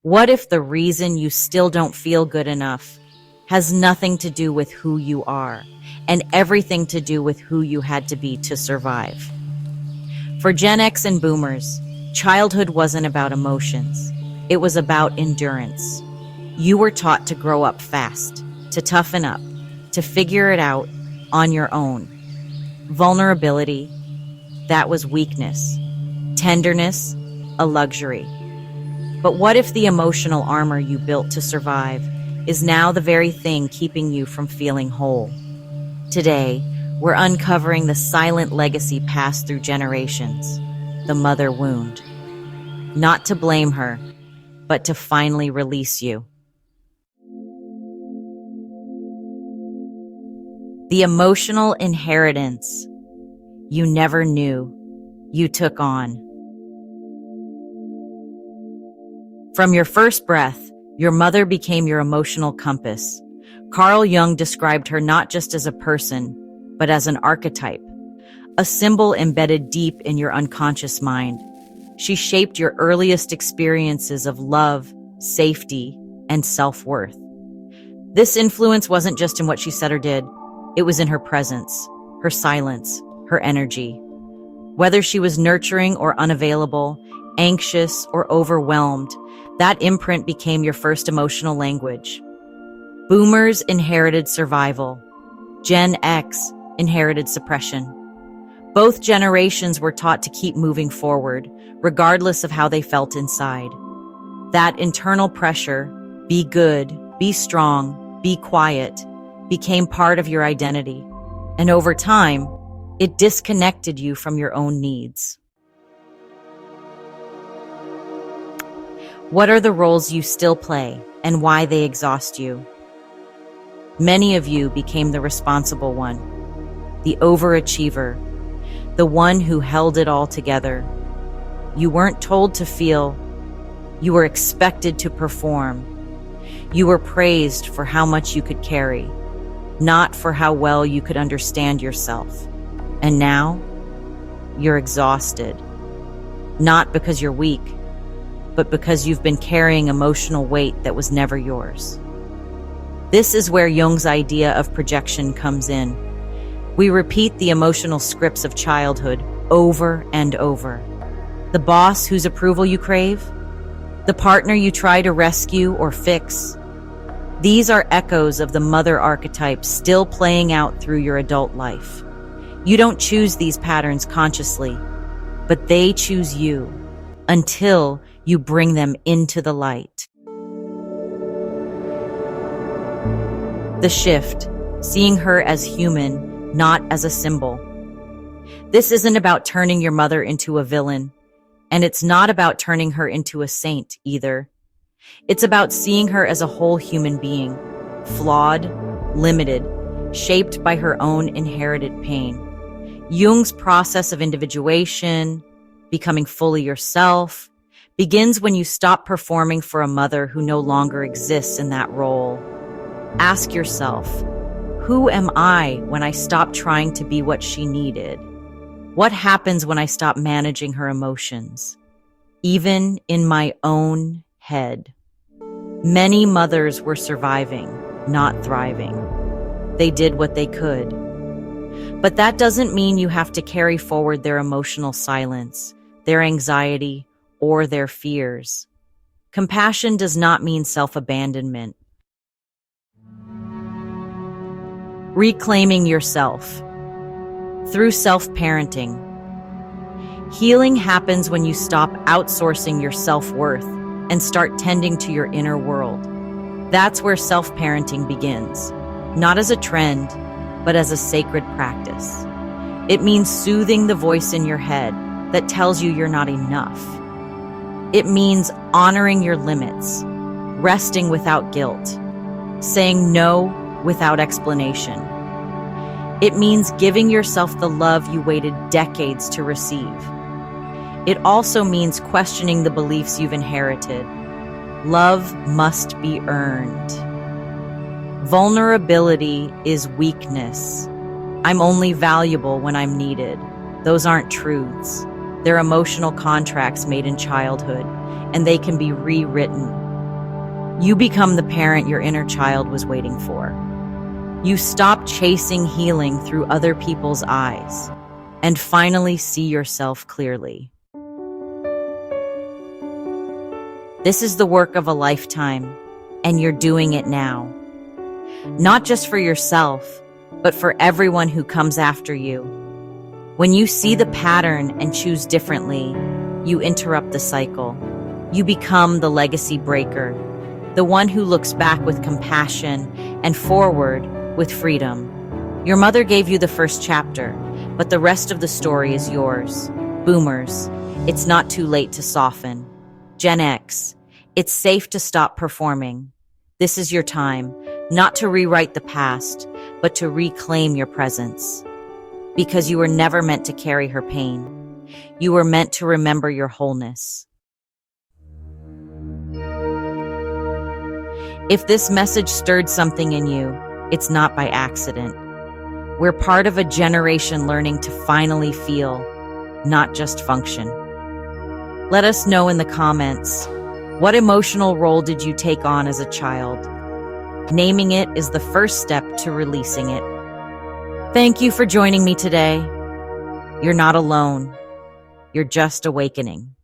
What if the reason you still don't feel good enough has nothing to do with who you are and everything to do with who you had to be to survive? For Gen X and Boomers, childhood wasn't about emotions. It was about endurance. You were taught to grow up fast, to toughen up, to figure it out on your own. Vulnerability, that was weakness. Tenderness, a luxury. But what if the emotional armor you built to survive is now the very thing keeping you from feeling whole? Today, we're uncovering the silent legacy passed through generations, the mother wound. Not to blame her, but to finally release you. The emotional inheritance you never knew you took on. From your first breath, your mother became your emotional compass. Carl Jung described her not just as a person, but as an archetype, a symbol embedded deep in your unconscious mind. She shaped your earliest experiences of love, safety, and self-worth. This influence wasn't just in what she said or did. It was in her presence, her silence, her energy. Whether she was nurturing or unavailable, anxious or overwhelmed, that imprint became your first emotional language. Boomers inherited survival. Gen X inherited suppression. Both generations were taught to keep moving forward, regardless of how they felt inside. That internal pressure, be good, be strong, be quiet, became part of your identity. And over time, it disconnected you from your own needs. What are the roles you still play and why they exhaust you? Many of you became the responsible one, the overachiever, the one who held it all together. You weren't told to feel, you were expected to perform. You were praised for how much you could carry, not for how well you could understand yourself. And now, you're exhausted, not because you're weak, but because you've been carrying emotional weight that was never yours. This is where Jung's idea of projection comes in. We repeat the emotional scripts of childhood over and over. The boss whose approval you crave, the partner you try to rescue or fix. These are echoes of the mother archetype still playing out through your adult life. You don't choose these patterns consciously, but they choose you until you bring them into the light. The shift, seeing her as human, not as a symbol. This isn't about turning your mother into a villain, and it's not about turning her into a saint either. It's about seeing her as a whole human being, flawed, limited, shaped by her own inherited pain. Jung's process of individuation, becoming fully yourself, begins when you stop performing for a mother who no longer exists in that role. Ask yourself, who am I when I stop trying to be what she needed? What happens when I stop managing her emotions? Even in my own head. Many mothers were surviving, not thriving. They did what they could. But that doesn't mean you have to carry forward their emotional silence, their anxiety, or their fears. Compassion does not mean self-abandonment. Reclaiming yourself through self-parenting. Healing happens when you stop outsourcing your self-worth and start tending to your inner world. That's where self-parenting begins, not as a trend, but as a sacred practice. It means soothing the voice in your head that tells you you're not enough. It means honoring your limits, resting without guilt, saying no without explanation. It means giving yourself the love you waited decades to receive. It also means questioning the beliefs you've inherited. Love must be earned. Vulnerability is weakness. I'm only valuable when I'm needed. Those aren't truths. They're emotional contracts made in childhood, and they can be rewritten. You become the parent your inner child was waiting for. You stop chasing healing through other people's eyes and finally see yourself clearly. This is the work of a lifetime, and you're doing it now. Not just for yourself, but for everyone who comes after you. When you see the pattern and choose differently, you interrupt the cycle. You become the legacy breaker, the one who looks back with compassion and forward with freedom. Your mother gave you the first chapter, but the rest of the story is yours. Boomers, it's not too late to soften. Gen X, it's safe to stop performing. This is your time, not to rewrite the past, but to reclaim your presence. Because you were never meant to carry her pain. You were meant to remember your wholeness. If this message stirred something in you, it's not by accident. We're part of a generation learning to finally feel, not just function. Let us know in the comments, what emotional role did you take on as a child? Naming it is the first step to releasing it. Thank you for joining me today. You're not alone. You're just awakening.